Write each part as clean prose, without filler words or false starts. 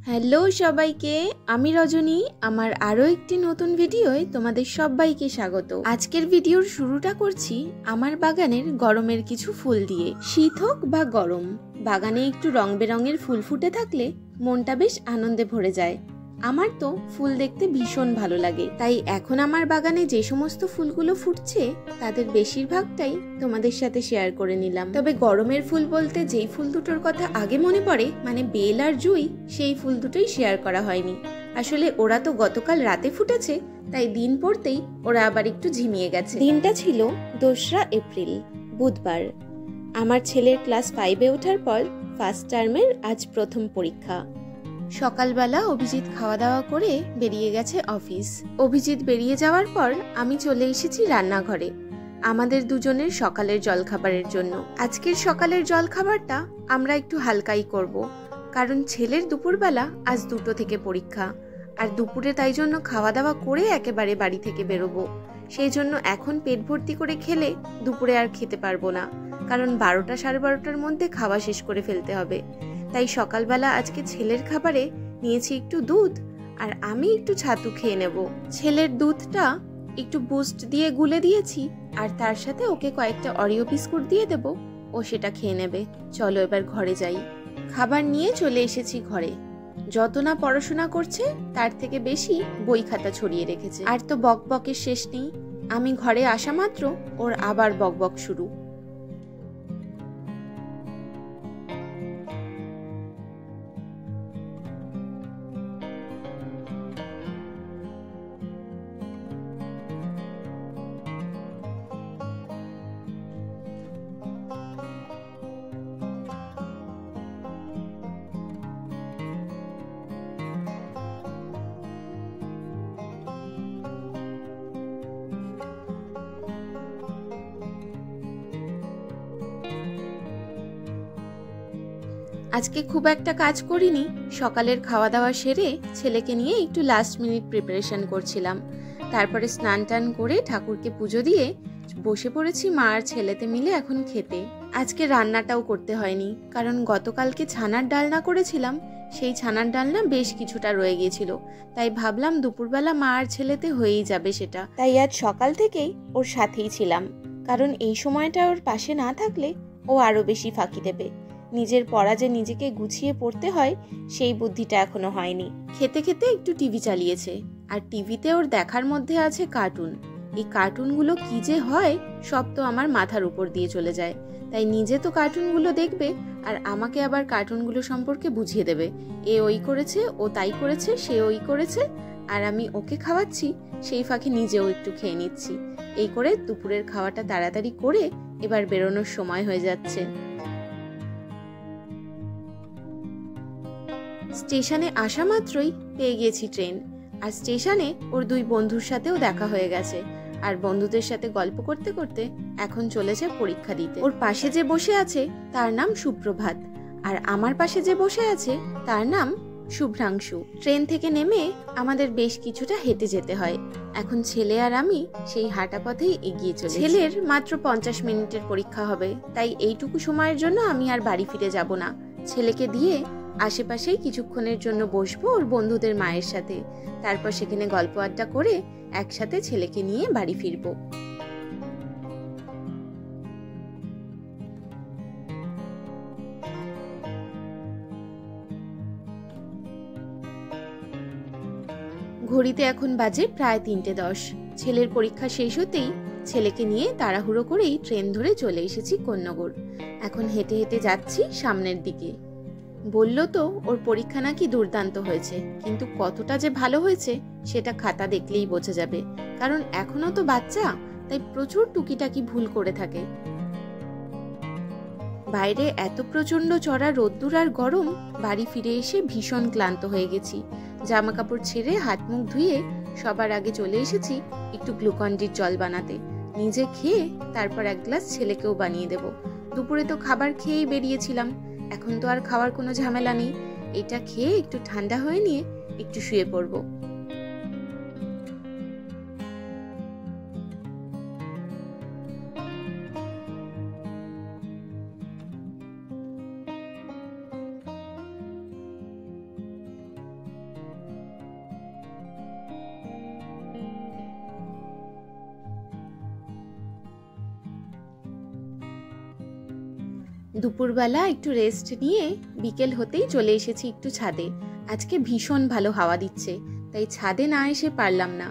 Hello সবাইকে, আমি রজনী। আমার আরও একটি নতুন ভিডিওয় তোমাদের সবাইকে স্বাগত। আজকের ভিডিওর শুরুটা করছি আমার বাগানের গরমের কিছু ফুল দিয়ে। শীত হোক বা গরম, বাগানে একটু রং বেরঙের ফুল ফুটে থাকলে মনটা বেশ আনন্দে ভরে যায়। আমার তো ফুল দেখতে ভীষণ ভালো লাগে, তাই এখন আমার বাগানে যে সমস্ত ফুলগুলো ফুটছে তাদের বেশিরভাগটাই তোমাদের সাথে শেয়ার করে নিলাম। তবে গরমের ফুল বলতে যেই ফুল দুটোর কথা আগে মনে পড়ে, মানে বেল আর জুঁই, সেই ফুল দুটোই শেয়ার করা হয়নি। আসলে ওরা তো গতকাল রাতে ফুটেছে, তাই দিন পড়তেই ওরা আবার একটু ঝিমিয়ে গেছে। দিনটা ছিল 2রা এপ্রিল, বুধবার। আমার ছেলের ক্লাস 5-এ ওঠার পর ফার্স্ট টার্মের আজ প্রথম পরীক্ষা। সকালবেলা অভিজিৎ খাওয়া দাওয়া করে বেরিয়ে গেছে অফিস। অভিজিৎ বেরিয়ে যাওয়ার পর আমি চলে এসেছি রান্নাঘরে আমাদের দুজনের সকালের জলখাবারের জন্য। আজকের সকালের জলখাবারটা আমরা একটু হালকাই করব, কারণ ছেলের দুপুরবেলা আজ 2টো থেকে পরীক্ষা, আর দুপুরে তাই জন্য খাওয়া দাওয়া করে একেবারে বাড়ি থেকে বেরোবো। সেই জন্য এখন পেট ভর্তি করে খেলে দুপুরে আর খেতে পারবো না, কারণ 12টা সাড়ে 12টার মধ্যে খাওয়া শেষ করে ফেলতে হবে। তাই সকালবেলা আজকে ছেলের খাবারে নিয়েছি একটু দুধ, আর আমি একটু ছাতু খেয়ে নেব। ছেলের দুধটা একটু বুস্ট দিয়ে গুলে দিয়েছি, আর তার সাথে ওকে কয়েকটা অরিও বিস্কুট দিয়ে দেব, ও সেটা খেয়ে নেবে। চলো এবার ঘরে যাই। খাবার নিয়ে চলে এসেছি ঘরে। যত না পড়াশোনা করছে তার থেকে বেশি বই খাতা ছড়িয়ে রেখেছে। আর তো বকবকের শেষ নেই। আমি ঘরে আসা মাত্র ওর আবার বকবক শুরু। আজকে খুব একটা কাজ করিনি। সকালের খাওয়া দাওয়া সেরে ছেলেকে নিয়ে একটু লাস্ট মিনিট প্রিপারেশন করছিলাম। তারপরে স্নান টান করে ঠাকুরকে পুজো দিয়ে বসে পড়েছি মা আর ছেলেতে মিলে এখন খেতে। আজকে রান্নাটাও করতে হয়নি, কারণ গতকালকে ছানার ডালনা করেছিলাম, সেই ছানার ডালনা বেশ কিছুটা রয়ে গিয়েছিল। তাই ভাবলাম দুপুরবেলা মা আর ছেলেতে হয়েই যাবে সেটা। তাই আজ সকাল থেকেই ওর সাথেই ছিলাম, কারণ এই সময়টা ওর পাশে না থাকলে ও আরো বেশি ফাঁকি দেবে। নিজের পড়া যে নিজেকে গুছিয়ে পড়তে হয়, সেই বুদ্ধিটা এখনো হয়নি। খেতে খেতে একটু টিভি চালিয়েছে, আর টিভিতে ওর দেখার মধ্যে আছে কার্টুন। এই কার্টুনগুলো কি যে হয় সব তো আমার মাথার উপর দিয়ে চলে যায়। তাই নিজে তো কার্টুনগুলো দেখবে, আর আমাকে আবার কার্টুনগুলো সম্পর্কে বুঝিয়ে দেবে। এ ওই করেছে, ও তাই করেছে, সে ওই করেছে, আর আমি ওকে খাওয়াচ্ছি, সেই ফাঁকে নিজেও একটু খেয়ে নিচ্ছি। এই করে দুপুরের খাওয়াটা তাড়াতাড়ি করে এবার বেরোনোর সময় হয়ে যাচ্ছে। স্টেশনে আসা মাত্রই পেয়ে গেছি ট্রেন, আর স্টেশনে ওর 2 বন্ধুর সাথেও দেখা হয়ে গেছে। আর বন্ধুদের সাথে গল্প করতে করতে এখন চলেছে পরীক্ষা দিতে। ওর পাশে যে বসে আছে তার নাম সুপ্রভাত, আর আমার পাশে যে বসে আছে তার নাম শুভ্রাংশু। ট্রেন থেকে নেমে আমাদের বেশ কিছুটা হেঁটে যেতে হয়। এখন ছেলে আর আমি সেই হাঁটা পথেই এগিয়ে চলেছি। ছেলের মাত্র 50 মিনিটের পরীক্ষা হবে, তাই এইটুকু সময়ের জন্য আমি আর বাড়ি ফিরে যাব না। ছেলেকে দিয়ে আশেপাশেই কিছুক্ষণের জন্য বসবো ওর বন্ধুদের মায়ের সাথে। তারপর সেখানে গল্প আড্ডা করে একসাথে ছেলেকে নিয়ে বাড়ি ফিরবো। ঘড়িতে এখন বাজে প্রায় 3:10। ছেলের পরীক্ষা শেষ হতেই ছেলেকে নিয়ে তাড়াহুড়ো করেই ট্রেন ধরে চলে এসেছি কোন্নগর। এখন হেঁটে হেঁটে যাচ্ছি সামনের দিকে। বলল তো ওর পরীক্ষা নাকি দুর্দান্ত হয়েছে, কিন্তু কতটা যে ভালো হয়েছে সেটা খাতা দেখলেই বোঝা যাবে, কারণ এখনো তো বাচ্চা, তাই প্রচুর টুকিটাকি ভুল করে থাকে। বাইরে এত প্রচন্ড চড়া রোদ্দুর আর গরম, বাড়ি ফিরে এসে ভীষণ ক্লান্ত হয়ে গেছি। জামা কাপড় ছেড়ে হাত মুখ ধুয়ে সবার আগে চলে এসেছি একটু গ্লুকন-ডির জল বানাতে। নিজে খেয়ে তারপর 1 গ্লাস ছেলেকেও বানিয়ে দেব। দুপুরে তো খাবার খেয়েই বেরিয়েছিলাম, এখন তো আর খাওয়ার কোনো ঝামেলা নেই। এটা খেয়ে একটু ঠান্ডা হয়ে নিয়ে একটু শুয়ে পড়বো। দুপুরবেলা একটু রেস্ট নিয়ে বিকেল হতেই চলে এসেছি একটু ছাদে। আজকে ভীষণ ভালো হাওয়া দিচ্ছে, তাই ছাদে না এসে পারলাম না।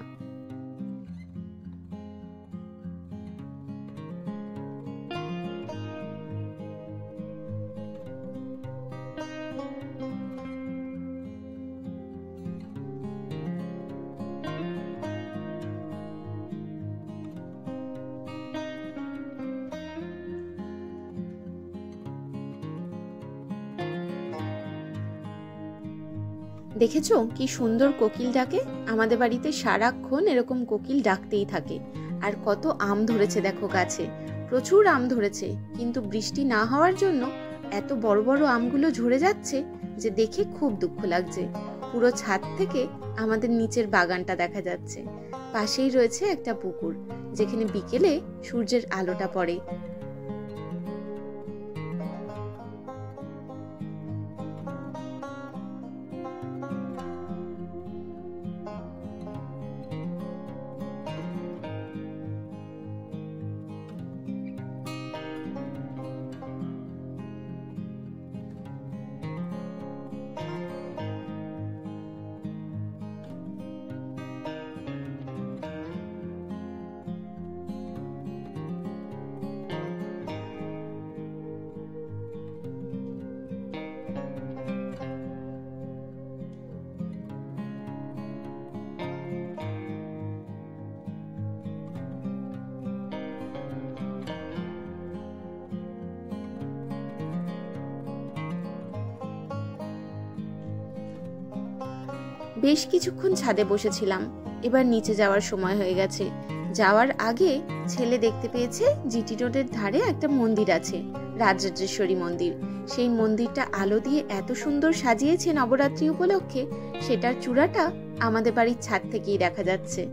দেখেছো কি সুন্দর কোকিল ডাকে? আমাদের বাড়িতে সারাক্ষণ এরকম কোকিল ডাকতেই থাকে। আর কত আম ধরেছে দেখো গাছে, প্রচুর আম ধরেছে, কিন্তু বৃষ্টি না হওয়ার জন্য এত বড় বড় আমগুলো ঝরে যাচ্ছে যে দেখে খুব দুঃখ লাগছে। পুরো ছাদ থেকে আমাদের নিচের বাগানটা দেখা যাচ্ছে। পাশেই রয়েছে একটা পুকুর, যেখানে বিকেলে সূর্যের আলোটা পড়ে। বেশ কিছুক্ষণ ছাদে বসেছিলাম, এবার নিচে যাওয়ার সময় হয়ে গেছে। যাওয়ার আগে ছেলে দেখতে পেয়েছে জিটি রোডের ধারে একটা মন্দির আছে, রাজরাজেশ্বরী মন্দির। সেই মন্দিরটা আলো দিয়ে এত সুন্দর সাজিয়েছে নবরাত্রি উপলক্ষে, সেটার চূড়াটা আমাদের বাড়ির ছাদ থেকেই দেখা যাচ্ছে।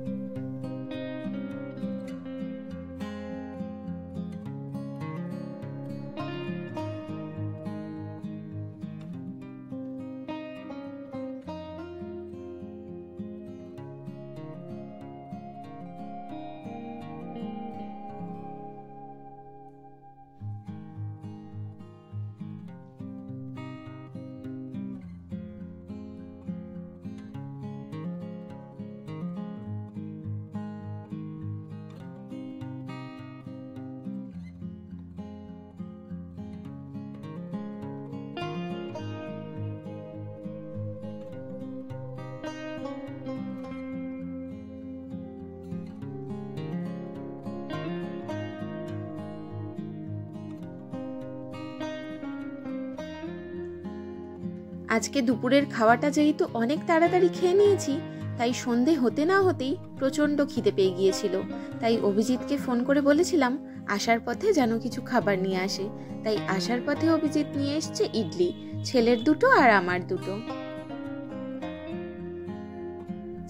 আজকে দুপুরের খাওয়াটা যেহেতু অনেক তাড়াতাড়ি খেয়ে নিয়েছি, তাই সন্ধে হতে না হতেই প্রচণ্ড খিদে পেয়ে গিয়েছিল। তাই অভিজিৎকে ফোন করে বলেছিলাম আসার পথে যেন কিছু খাবার নিয়ে আসে। তাই আসার পথে অভিজিৎ নিয়ে এসছে ইডলি, ছেলের দুটো আর আমার দুটো।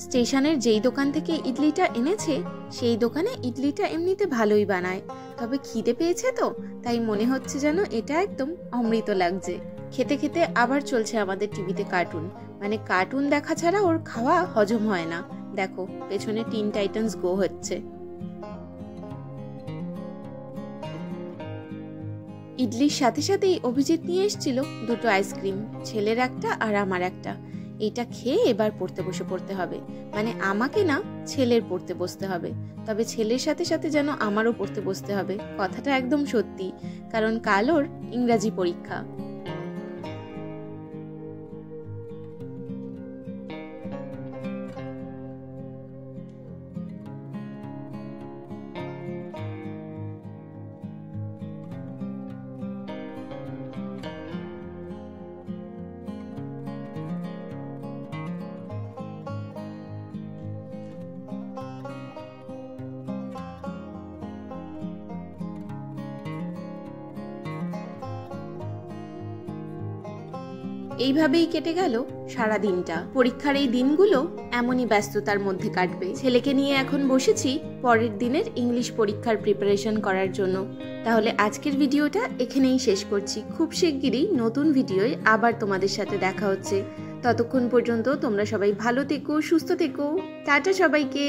স্টেশনের যেই দোকান থেকে ইডলিটা এনেছে, সেই দোকানে ইডলিটা এমনিতে ভালোই বানায়, তবে খিদে পেয়েছে তো তাই মনে হচ্ছে যেন এটা একদম অমৃত লাগছে। খেতে খেতে আবার চলছে আমাদের টিভিতে কার্টুন, মানে কার্টুন দেখা ছাড়া ওর খাওয়া হজম হয় না। দেখো পেছনে টিন টাইটান্স গো হচ্ছে। ইডলির সাথে সাথেই অভিজিৎ নিয়ে এসেছিল দুটো আইসক্রিম, ছেলের একটা আর আমার একটা। এইটা খেয়ে এবার পড়তে হবে, মানে আমাকে না, ছেলের পড়তে বসতে হবে। তবে ছেলের সাথে সাথে যেন আমারও পড়তে বসতে হবে, কথাটা একদম সত্যি, কারণ কাল ওর ইংরাজি পরীক্ষা। এইভাবেই কেটে গেল সারা দিনটা। পরীক্ষার এই দিনগুলো এমনই ব্যস্ততার মধ্যে কাটবে। ছেলেকে নিয়ে এখন বসেছি পরের দিনের ইংলিশ পরীক্ষার প্রিপারেশন করার জন্য। তাহলে আজকের ভিডিওটা এখানেই শেষ করছি। খুব শিগগিরই নতুন ভিডিওয় আবার তোমাদের সাথে দেখা হচ্ছে। ততক্ষণ পর্যন্ত তোমরা সবাই ভালো থেকো, সুস্থ থেকো। টাটা সবাইকে।